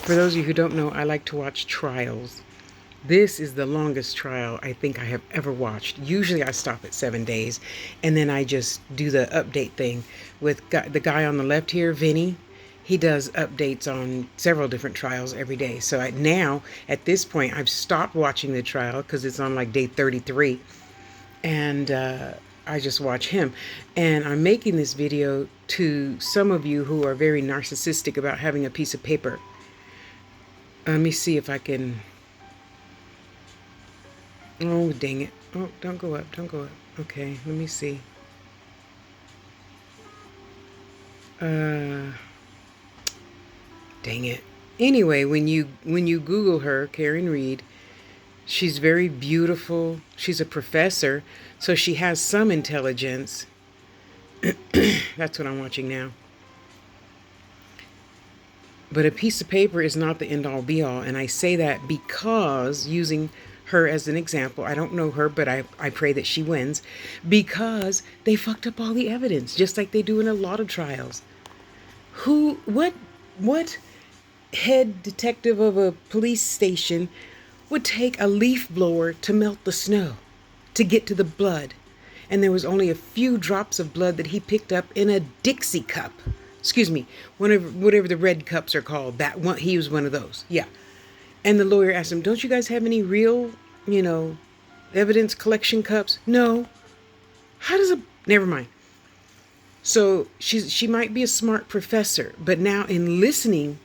For those of you who don't know, I like to watch trials. This is the longest trial I think I have ever watched. Usually I stop at 7 days and then I just do the update thing with the guy on the left here, Vinny. He does updates on several different trials every day. So now, at this point, I've stopped watching the trial because it's on like day 33. And I just watch him. And I'm making this video to some of you who are very narcissistic about having a piece of paper. Let me see if I can... Oh, dang it. Oh, don't go up. Don't go up. Okay, let me see. Dang it. Anyway, when you Google her, Karen Reed, she's very beautiful. She's a professor, so she has some intelligence. That's what I'm watching now. But a piece of paper is not the end-all be-all, and I say that because, using her as an example, I don't know her, but I pray that she wins, because they fucked up all the evidence, just like they do in a lot of trials. What head detective of a police station would take a leaf blower to melt the snow, to get to the blood? And there was only a few drops of blood that he picked up in a Dixie cup. Excuse me, whatever the red cups are called. That one, he was one of those. Yeah. And the lawyer asked him, "Don't you guys have any real, evidence collection cups?" "No." How does never mind. So she might be a smart professor, but now in listening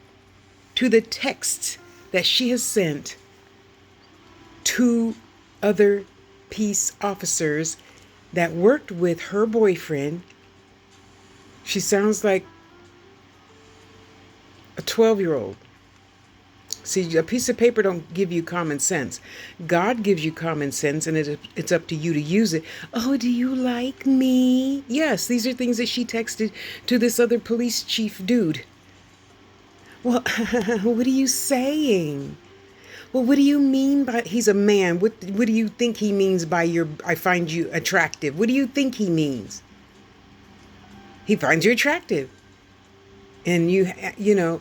to the texts that she has sent to other peace officers that worked with her boyfriend, she sounds like a 12-year-old. See, a piece of paper don't give you common sense. God gives you common sense, and it's up to you to use it. "Oh, do you like me?" Yes, these are things that she texted to this other police chief dude. Well, what are you saying? Well, what do you mean by he's a man? What do you think he means by I find you attractive? What do you think he means? He finds you attractive. And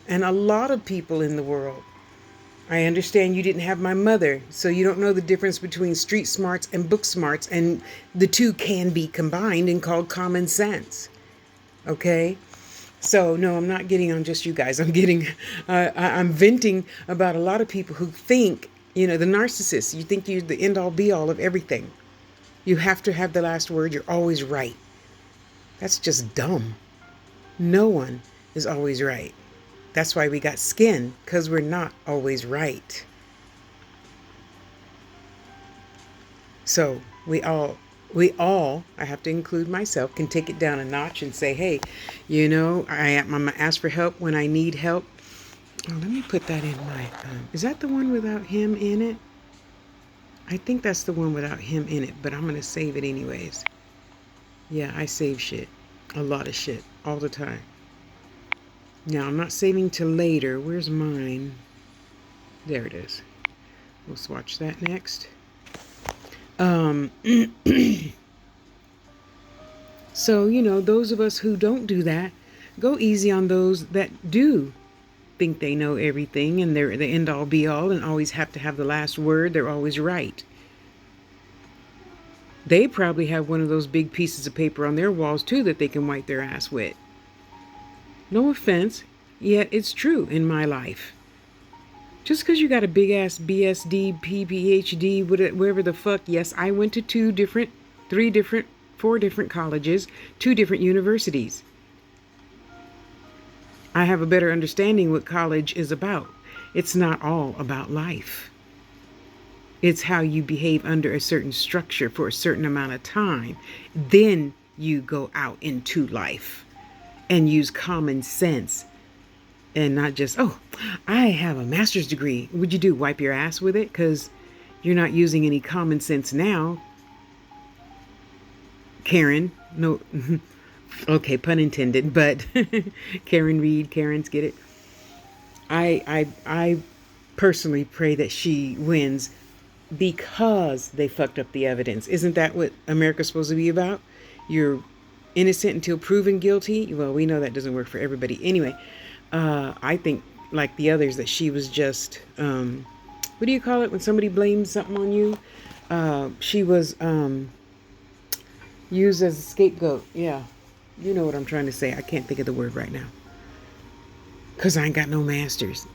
and a lot of people in the world. I understand you didn't have my mother, so you don't know the difference between street smarts and book smarts, and the two can be combined and called common sense. Okay? So, no, I'm not getting on just you guys. I'm venting about a lot of people who think, the narcissists, you think you're the end-all be-all of everything. You have to have the last word. You're always right. That's just dumb. No one is always right. That's why we got skin, because we're not always right. So we all, I have to include myself, can take it down a notch and say, hey, I'm going to ask for help when I need help. Oh, let me put that in my, is that the one without him in it? I think that's the one without him in it, but I'm going to save it anyways. Yeah, I save shit. A lot of shit. All the time. Now, I'm not saving till later. Where's mine? There it is. We'll swatch that next. So, those of us who don't do that, go easy on those that do think they know everything and they're the end-all be-all and always have to have the last word. They're always right. They probably have one of those big pieces of paper on their walls, too, that they can wipe their ass with. No offense, yet it's true in my life. Just because you got a big-ass BSD, PhD, whatever the fuck, yes, I went to 4 different colleges, 2 different universities. I have a better understanding what college is about. It's not all about life. It's how you behave under a certain structure for a certain amount of time. Then you go out into life and use common sense and not just, oh, I have a master's degree. What'd you do? Wipe your ass with it? Because you're not using any common sense now. Karen, no, okay, pun intended, but Karen Reed, Karen's get it. I personally pray that she wins because they fucked up the evidence. Isn't that what America's supposed to be about? You're innocent until proven guilty. Well, we know that doesn't work for everybody. Anyway, I think like the others, that she was just, what do you call it when somebody blames something on you? She was used as a scapegoat. Yeah. You know what I'm trying to say. I can't think of the word right now. Because I ain't got no masters.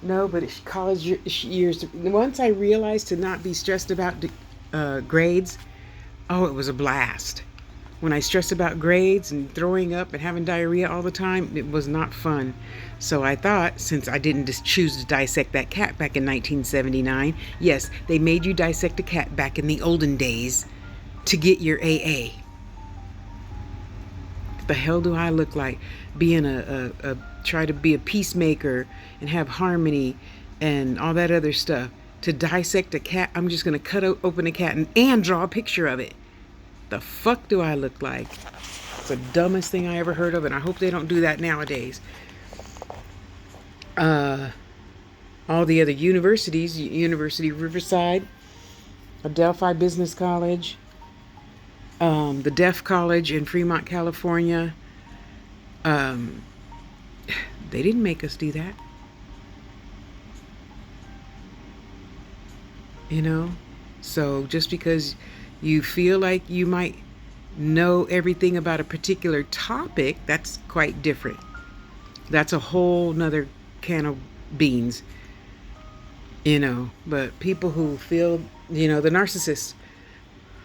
No, but college years. Once I realized to not be stressed about grades, oh, it was a blast. When I stressed about grades and throwing up and having diarrhea all the time, it was not fun. So I thought, since I didn't just choose to dissect that cat back in 1979, yes, they made you dissect a cat back in the olden days to get your AA. What the hell do I look like being try to be a peacemaker and have harmony and all that other stuff? To dissect a cat, I'm just going to cut open a cat and draw a picture of it. The fuck do I look like? It's the dumbest thing I ever heard of, and I hope they don't do that nowadays. All the other universities, University of Riverside, Adelphi Business College, the Deaf College in Fremont, California, they didn't make us do that. You know? So just because you feel like you might know everything about a particular topic, that's quite different. That's a whole nother can of beans, you know. But people who feel, you know, the narcissists,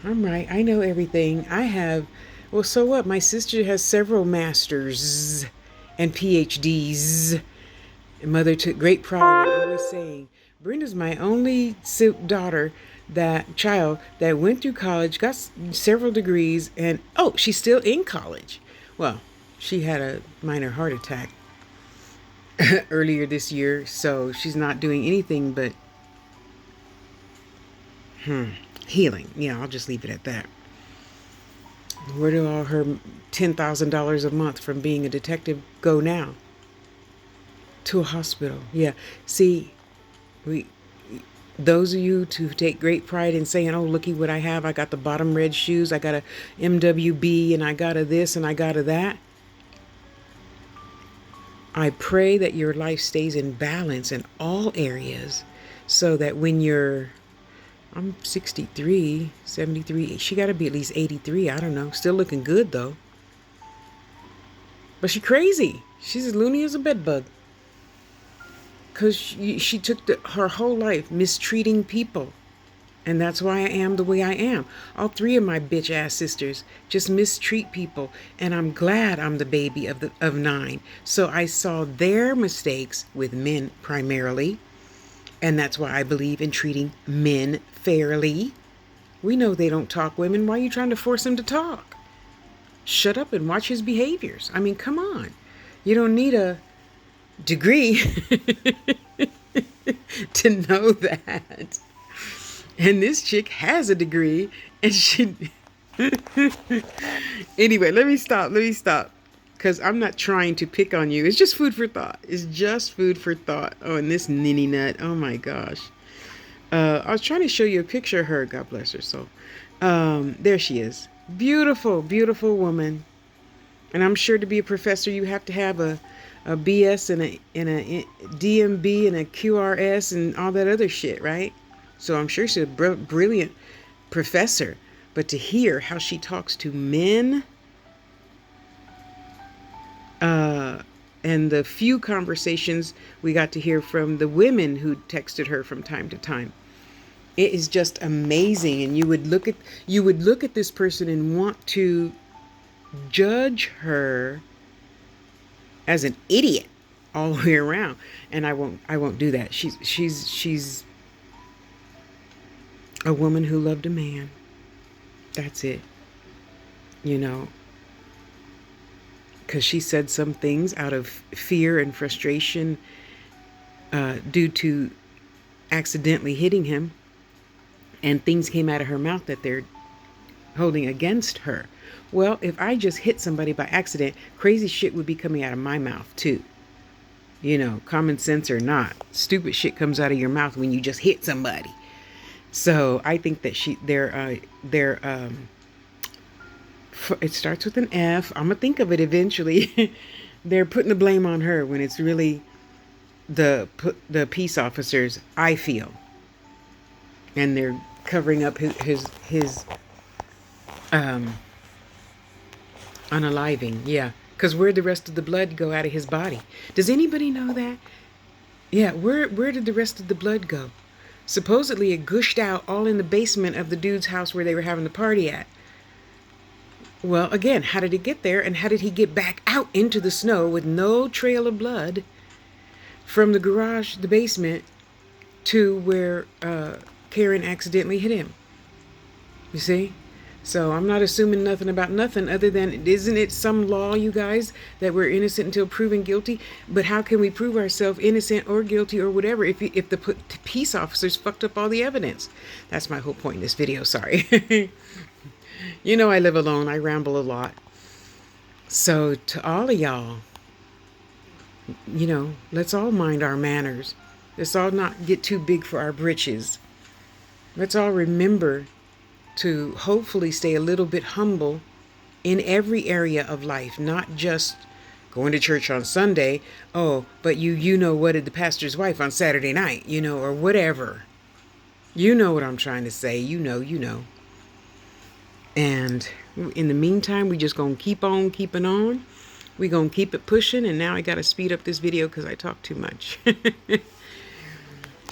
I'm right, I know everything. I have, well, so what? My sister has several masters and PhDs. Mother took great pride in always saying, Brenda's my only child that went through college, got several degrees, and oh, she's still in college. Well, she had a minor heart attack earlier this year, so she's not doing anything but healing. Yeah, I'll just leave it at that. Where do all her $10,000 a month from being a detective go now? To a hospital. Yeah. See, those of you who take great pride in saying, oh, looky what I have. I got the bottom red shoes. I got a MWB and I got a this and I got a that. I pray that your life stays in balance in all areas so that when I'm 63, 73, she got to be at least 83. I don't know. Still looking good though. But she's crazy. She's as loony as a bedbug. Because she took her whole life mistreating people. And that's why I am the way I am. All three of my bitch ass sisters just mistreat people. And I'm glad I'm the baby of 9. So I saw their mistakes with men primarily. And that's why I believe in treating men fairly. We know they don't talk women. Why are you trying to force them to talk? Shut up and watch his behaviors. I mean, come on. You don't need a degree to know that. And this chick has a degree and she anyway, let me stop because I'm not trying to pick on you. It's just food for thought. Oh, and this ninny nut, oh my gosh. I was trying to show you a picture of her. God bless her soul. There she is. Beautiful woman. And I'm sure to be a professor you have to have a BS and a DMB and a QRS and all that other shit, right? So I'm sure she's a brilliant professor. But to hear how she talks to men, and the few conversations we got to hear from the women who texted her from time to time, it is just amazing. And you would look at this person and want to judge her as an idiot all the way around, and I won't do that. She's a woman who loved a man. That's it. You know, because she said some things out of fear and frustration due to accidentally hitting him, and things came out of her mouth that they're holding against her. Well, if I just hit somebody by accident, crazy shit would be coming out of my mouth too. You know, common sense or not, stupid shit comes out of your mouth when you just hit somebody. So I think that they're It starts with an F. I'm gonna think of it eventually. They're putting the blame on her when it's really the peace officers, I feel, and they're covering up his unaliving. Yeah, because where'd the rest of the blood go out of his body? Does anybody know that? Yeah, where did the rest of the blood go? Supposedly it gushed out all in the basement of the dude's house where they were having the party at. Well, again, how did it get there, and how did he get back out into the snow with no trail of blood from the garage, the basement, to where Karen accidentally hit him? You see? So I'm not assuming nothing about nothing other than, isn't it some law, you guys, that we're innocent until proven guilty? But how can we prove ourselves innocent or guilty or whatever if the peace officers fucked up all the evidence? That's my whole point in this video. Sorry. You know I live alone. I ramble a lot. So to all of y'all, let's all mind our manners. Let's all not get too big for our britches. Let's all remember to hopefully stay a little bit humble in every area of life, not just going to church on Sunday. Oh, but you know what did the pastor's wife on Saturday night, or whatever. You know what I'm trying to say. You know. And in the meantime, we just going to keep on keeping on. We going to keep it pushing. And now I got to speed up this video because I talk too much.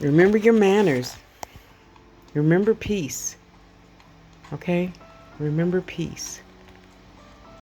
Remember your manners. Remember peace. Okay? Remember peace.